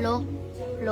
โลโล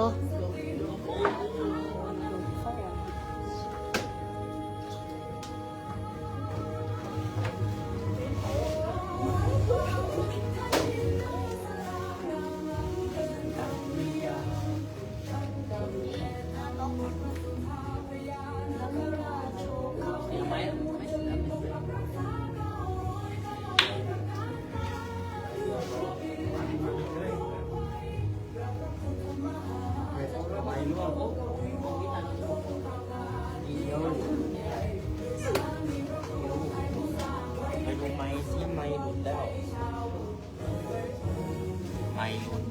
ไม่หลุด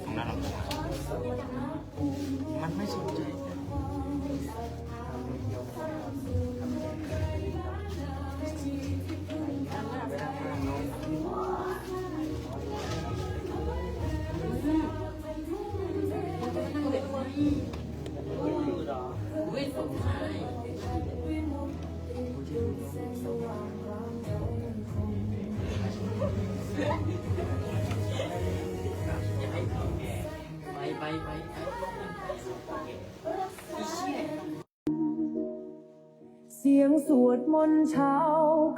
ตรงนั้นลำโพงมันไม่สนใจเสียงสวดมนต์เช้า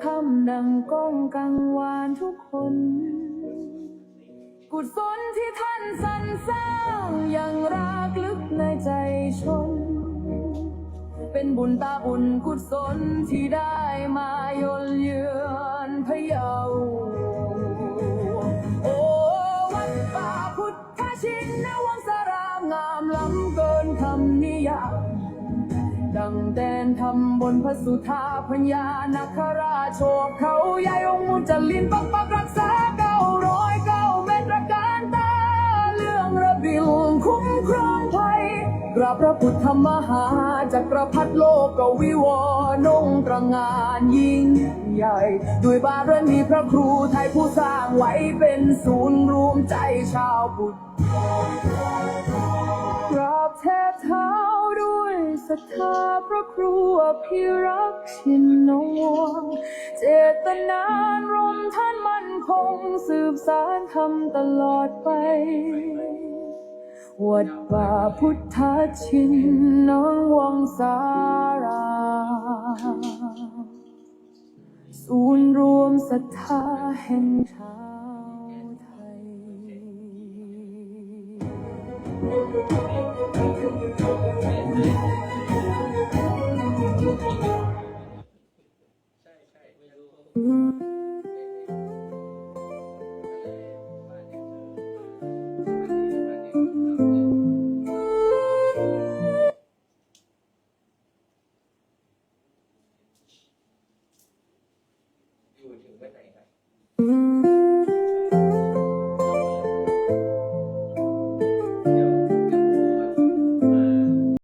ค่ำดังก้องกังวานทุกคน กุศลที่ท่านสรรสร้างอย่างรากลึกในใจชน เป็นบุญตาบุญกุศลที่ได้มายนเยือนพะเยาโอ้วัดป่าพุทธชินวังสรางามล้ำเกินคำนิยามดังแดนทำบนพระสุธาพญานาคราชโชคเขาใหญ่องค์มุจลินปักรักษา909 เมตรการตาเรื่องระบิลคุ้มครองภัยกราบพระพุทธมหาจักรพรรดิโลกวิวรณ์ตระหง่านยิ่งใหญ่ด้วยบารมีพระครูไทยผู้สร้างไว้เป็นศูนย์รวมใจชาวพุทธกราบแทบเท้าด้วยศรัทธาพระครูอภิรักษ์ชินนวงศ์เจตนารมณ์ท่านมั่นคงสืบสานธรรมตลอดไปวัดป่าพุทธชินนวังสารามศูนย์รวมศรัทธาแห่งชาวไทยอยู่ถึงวันไหน